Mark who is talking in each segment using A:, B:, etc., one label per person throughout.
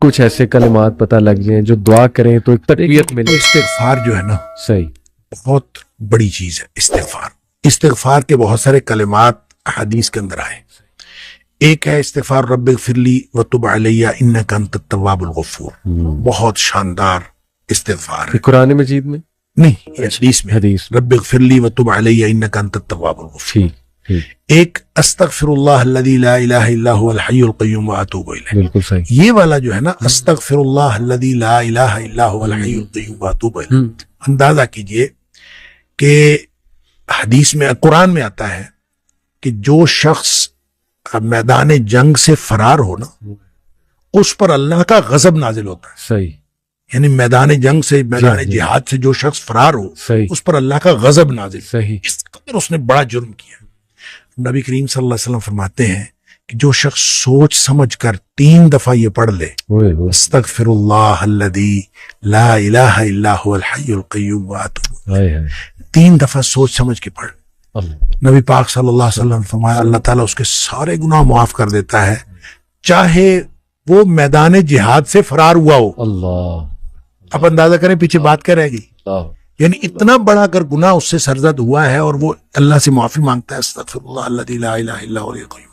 A: کچھ ایسے کلمات پتہ لگ جائیں جو دعا کریں تو ایک تقویت ملے.
B: استغفار جو ہے نا
A: صحیح
B: بہت بڑی چیز ہے. استغفار کے بہت سارے کلمات حدیث کے اندر آئے. ایک ہے استغفار رب اغفر لی وتب علی انک انت التواب الغفور. بہت شاندار استغفار ہے.
A: قرآن مجید میں
B: نہیں یہ حدیث میں
A: حدیث
B: رب اغفر لی وتب علی انک انت التواب الغفور.
A: ٹھیک.
B: ایک استغفر اللہ الذی لا الہ الا هو الحی القیوم واتوب الیہ.
A: بالکل صحیح.
B: یہ والا جو ہے نا استغفر اللہ الذی لا الہ الا هو الحی القیوم واتوب الیہ. اندازہ کیجئے کہ حدیث میں قرآن میں آتا ہے کہ جو شخص میدان جنگ سے فرار ہو نا اس پر اللہ کا غضب نازل ہوتا ہے.
A: صحیح.
B: یعنی میدان جنگ سے میدان جہاد سے جو شخص فرار ہو
A: صحیح.
B: اس پر اللہ کا غضب نازل.
A: صحیح.
B: اس قدر اس نے بڑا جرم کیا. نبی کریم صلی اللہ علیہ وسلم فرماتے ہیں کہ جو شخص سوچ سمجھ کر 3 دفعہ یہ پڑھ لے استغفر اللہ الذی لا الہ الا هو الحی القیوم واتوب 3 دفعہ سوچ سمجھ کے پڑھ. نبی پاک صلی اللہ علیہ وسلم فرمایا اللہ تعالیٰ اس کے سارے گناہ معاف کر دیتا ہے چاہے وہ میدان جہاد سے فرار ہوا ہو.
A: اللہ.
B: اب اندازہ کریں پیچھے بات کیا رہ گئی. یعنی اتنا بڑا اگر گناہ اس سے سرزد ہوا ہے اور وہ اللہ سے معافی مانگتا ہے استغفر اللہ الذی لا الہ الا هو الحی القیوم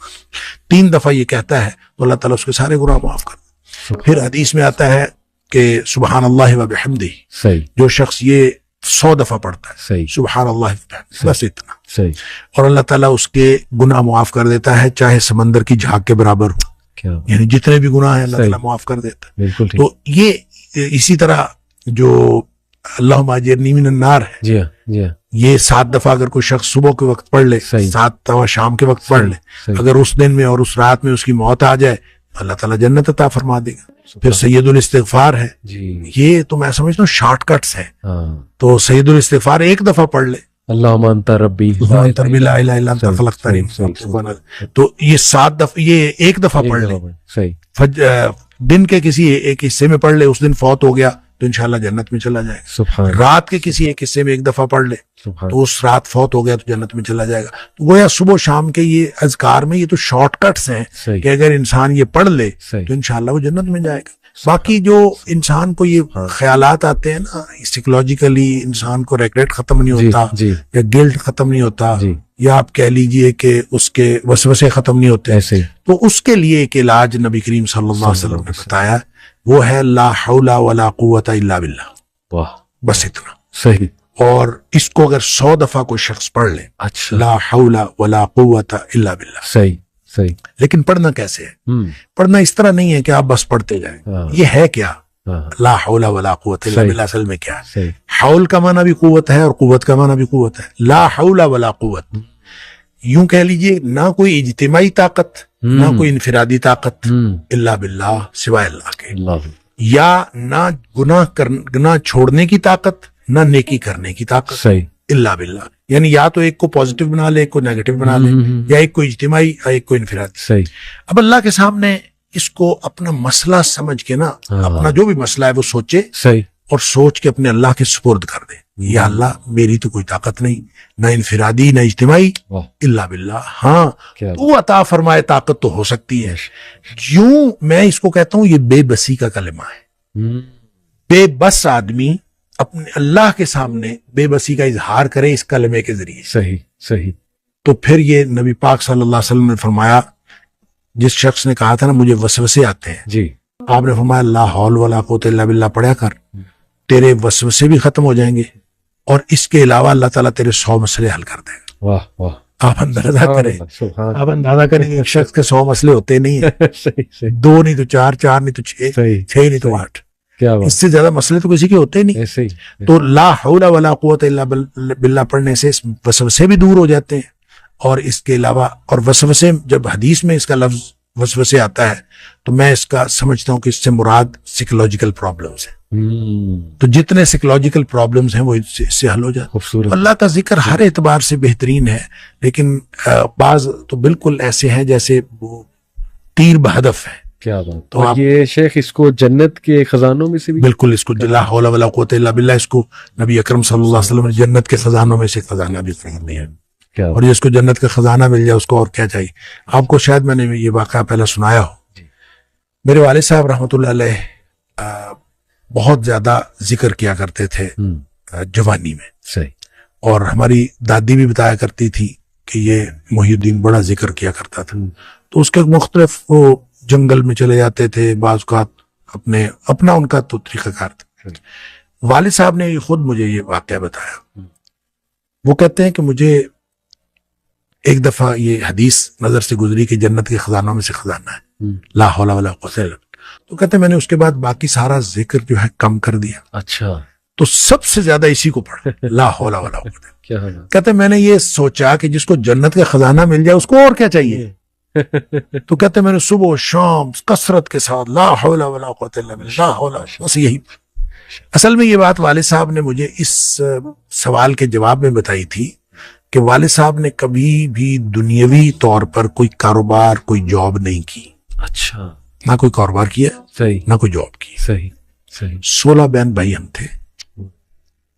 B: 3 دفعہ یہ کہتا ہے تو اللہ تعالیٰ اس کے سارے گناہ معاف کر دیتا ہے. پھر حدیث میں آتا ہے کہ سبحان اللہ وبحمدہ.
A: صحیح.
B: جو شخص یہ 100 دفعہ پڑھتا ہے
A: صحیح.
B: سبحان اللہ وبحمدہ بس اتنا.
A: صحیح.
B: اور اللہ تعالیٰ اس کے گناہ معاف کر دیتا ہے چاہے سمندر کی جھاگ کے برابر ہو.
A: کیا
B: یعنی جتنے بھی گناہ ہیں اللہ تعالیٰ معاف کر دیتا ہے.
A: بالکل ٹھیک.
B: تو یہ اسی طرح جو اللہم اجرنی من النار ہے
A: جی ہاں جی ہاں
B: یہ 7 دفعہ اگر کوئی شخص صبح کے وقت پڑھ لے 7 دفعہ شام کے وقت پڑھ لے اگر اس دن میں اور اس رات میں اس کی موت آ جائے تو اللہ تعالیٰ جنت عطا فرما دے گا. پھر سید الاستغفار ہے. یہ تو میں سمجھتا ہوں شارٹ کٹس ہیں. تو سید الاستغفار 1 دفعہ پڑھ لے
A: اللہم انت ربی
B: لا الہ الا انت خلقتنی. تو یہ 7 دفعہ یہ 1 دفعہ پڑھ لے.
A: صحیح.
B: دن کے کسی ایک حصے میں پڑھ لے اس دن فوت ہو گیا تو انشاءاللہ جنت میں چلا جائے گا.
A: سبحان.
B: رات کے کسی ایک حصے میں 1 دفعہ پڑھ لے
A: سبحان.
B: تو اس رات فوت ہو گیا تو جنت میں چلا جائے گا. تو گویا صبح و شام کے یہ اذکار میں یہ تو شارٹ کٹس ہیں
A: صحیح.
B: کہ اگر انسان یہ پڑھ لے
A: صحیح.
B: تو انشاءاللہ وہ جنت میں جائے گا. باقی جو انسان کو یہ خیالات آتے ہیں نا سائیکولوجیکلی انسان کو ریگریٹ ختم نہیں ہوتا یا گلٹ ختم نہیں ہوتا یا آپ کہہ لیجئے کہ اس کے وسوسے ختم نہیں ہوتے
A: ایسے
B: تو اس کے لیے ایک علاج نبی کریم صلی اللہ علیہ وسلم نے بتایا وہ ہے لا حول ولا قوت الا باللہ.
A: واہ
B: بس اتنا.
A: صحیح.
B: اور اس کو اگر 100 دفعہ کوئی شخص پڑھ لے
A: اچھا
B: لا حول ولا قوت الا باللہ.
A: صحیح صحیح.
B: لیکن پڑھنا کیسے ہے؟ پڑھنا اس طرح نہیں ہے کہ آپ بس پڑھتے جائیں. یہ ہے کیا لا حول ولا قوت الا باللہ اصل میں کیا ہے؟ حول کا معنی بھی قوت ہے اور قوت کا معنی بھی قوت ہے. لا حول ولا قوت یوں کہہ لیجئے نہ کوئی اجتماعی طاقت نہ کوئی انفرادی طاقت الا باللہ سوائے اللہ کے. یا نہ گناہ چھوڑنے کی طاقت نہ نیکی کرنے کی طاقت
A: صحیح
B: الا باللہ. یعنی یا تو ایک کو پازیٹیو بنا لے ایک کو نیگیٹو بنا لے یا ایک کو اجتماعی یا ایک کو انفرادی.
A: صحیح.
B: اب اللہ کے سامنے اس کو اپنا مسئلہ سمجھ کے نا اپنا جو بھی مسئلہ ہے وہ سوچے
A: صحیح
B: اور سوچ کے اپنے اللہ کے سپرد کر دے. یا اللہ میری تو کوئی طاقت نہیں نہ انفرادی نہ اجتماعی الا باللہ. ہاں تو عطا فرمائے طاقت تو ہو سکتی ہے. کیوں میں اس کو کہتا ہوں یہ بے بسی کا کلمہ ہے. بے بس آدمی اپنے اللہ کے سامنے بے بسی کا اظہار کرے اس کلمے کے ذریعے.
A: صحیح صحیح.
B: تو پھر یہ نبی پاک صلی اللہ علیہ وسلم نے فرمایا جس شخص نے کہا تھا نا مجھے وسوسے آتے ہیں
A: جی
B: آپ نے فرمایا لا حول ولا قوت الا باللہ پڑھا کر تیرے وسوسے بھی ختم ہو جائیں گے اور اس کے علاوہ اللہ تعالیٰ تیرے 100 مسئلے حل کر دے گا.
A: واہ واہ.
B: آپ اندازہ کریں ایک شخص کے 100 مسئلے ہوتے نہیں ہیں. 2 نہیں تو 4 نہیں تو 6 نہیں تو 8 اس سے زیادہ مسئلے تو کسی کے ہوتے نہیں. تو لا حول ولا قوت الا باللہ پڑھنے سے وسوسے بھی دور ہو جاتے ہیں اور اس کے علاوہ اور وسوسے جب حدیث میں اس کا لفظ وسوسے آتا ہے تو میں اس کا سمجھتا ہوں کہ اس سے مراد سائیکولوجیکل پرابلمز ہیں. تو جتنے سائیکولوجیکل پرابلمز ہیں وہ اس سے حل ہو جاتے ہیں. اللہ کا ذکر ہر اعتبار سے بہترین ہے لیکن بعض تو بالکل ایسے ہیں جیسے وہ تیر بہدف ہے.
A: کیا بات. تو یہ شیخ اس کو جنت کے خزانوں میں سے بھی
B: بالکل اس کو لا حول ولا قوت الا باللہ اس کو نبی اکرم صلی اللہ علیہ وسلم نے جنت کے خزانوں میں سے خزانہ بھی قرار دیا. اور جس کو جنت کا خزانہ مل جائے اس کو اور کیا چاہیے. آپ کو شاید میں نے یہ واقعہ پہلے سنایا ہو. میرے والد صاحب رحمۃ اللہ علیہ بہت زیادہ ذکر کیا کرتے تھے جوانی میں.
A: صحیح.
B: اور ہماری دادی بھی بتایا کرتی تھی کہ یہ محی الدین بڑا ذکر کیا کرتا تھا. تو اس کے مختلف وہ جنگل میں چلے جاتے تھے بعض اوقات، اپنا ان کا تو طریقہ کار تھا. والد صاحب نے خود مجھے یہ واقعہ بتایا. وہ کہتے ہیں کہ مجھے ایک دفعہ یہ حدیث نظر سے گزری کہ جنت کے خزانوں میں سے خزانہ ہے لا حول ولا قوت الا باللہ. تو کہتے ہیں میں نے اس کے بعد باقی سارا ذکر جو ہے کم کر دیا.
A: اچھا. تو
B: سب سے زیادہ اسی کو پڑھا لا حول ولا قوت. کہتے ہیں میں نے یہ سوچا کہ جس کو جنت کا خزانہ مل جائے اس کو اور کیا چاہیے. تو کہتے ہیں میں نے صبح و شام کثرت کے ساتھ لا حول ولا قوت الا باللہ لا حول، بس یہی. اصل میں یہ بات والد صاحب نے مجھے اس سوال کے جواب میں بتائی تھی کہ والد صاحب نے کبھی بھی دنیاوی طور پر کوئی کاروبار، کوئی جاب نہیں کی. اچھا. نہ کوئی کاروبار کیا، صحیح، نہ کوئی جاب کی.
A: صحیح صحیح.
B: 16 بہن بھائی ہم تھے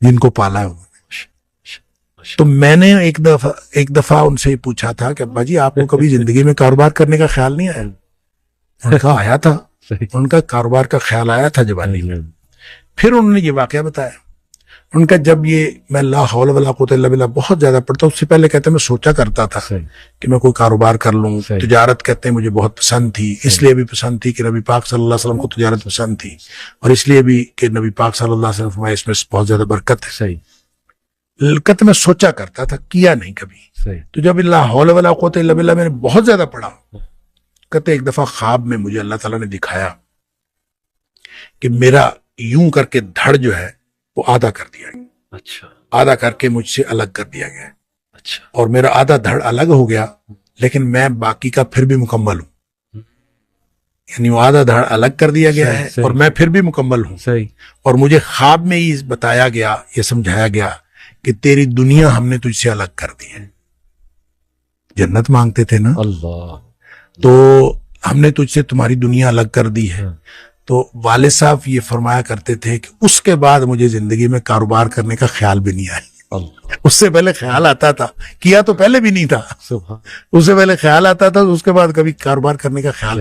B: جن کو پالا ہے انہوں نے. تو میں نے ایک دفعہ ان سے پوچھا تھا کہ ابا جی آپ کو کبھی زندگی میں کاروبار کرنے کا خیال نہیں آیا؟ ان کا آیا تھا. ان کا کاروبار کا خیال آیا تھا جوانی میں. پھر انہوں نے یہ واقعہ بتایا. ان کا جب یہ میں لا حول ولا قوت الا باللہ بہت زیادہ پڑھتا ہوں، اس سے پہلے کہتے ہیں میں سوچا کرتا تھا کہ میں کوئی کاروبار کر لوں. تجارت کہتے ہیں مجھے بہت پسند تھی، اس لیے بھی پسند تھی کہ نبی پاک صلی اللہ علیہ وسلم کو تجارت پسند تھی، اور اس لیے بھی کہ نبی پاک صلی اللہ علیہ وسلم فرمایا اس میں بہت زیادہ برکت ہے. صحیح. کہتے میں سوچا کرتا تھا، کیا نہیں کبھی. تو جب لا حول ولا قوت الا باللہ میں نے بہت زیادہ پڑھا، کہتے ایک دفعہ خواب میں مجھے اللہ تعالیٰ نے دکھایا کہ میرا یوں کر کے دھڑ جو ہے وہ آدھا کر دیا گیا. اچھا. آدھا کر کے مجھ سے الگ کر دیا گیا. اچھا. اور میرا آدھا دھڑ الگ ہو گیا لیکن میں باقی کا پھر بھی مکمل ہوں. یعنی وہ آدھا دھڑ الگ کر دیا گیا ہے اور میں پھر بھی مکمل ہوں. صحیح. اور مجھے خواب میں ہی بتایا گیا، یہ سمجھایا گیا کہ تیری دنیا ہم نے تجھ سے الگ کر دی ہے. جنت مانگتے تھے نا اللہ، تو ہم نے تجھ سے تمہاری دنیا الگ کر دی ہے. تو والد صاحب یہ فرمایا کرتے تھے کہ اس کے بعد مجھے زندگی میں کاروبار کرنے کا خیال بھی نہیں آیا. اس سے پہلے خیال آتا تھا، کیا تو پہلے بھی نہیں تھا، اس سے پہلے خیال آتا تھا، اس کے بعد کبھی کاروبار کرنے کا خیال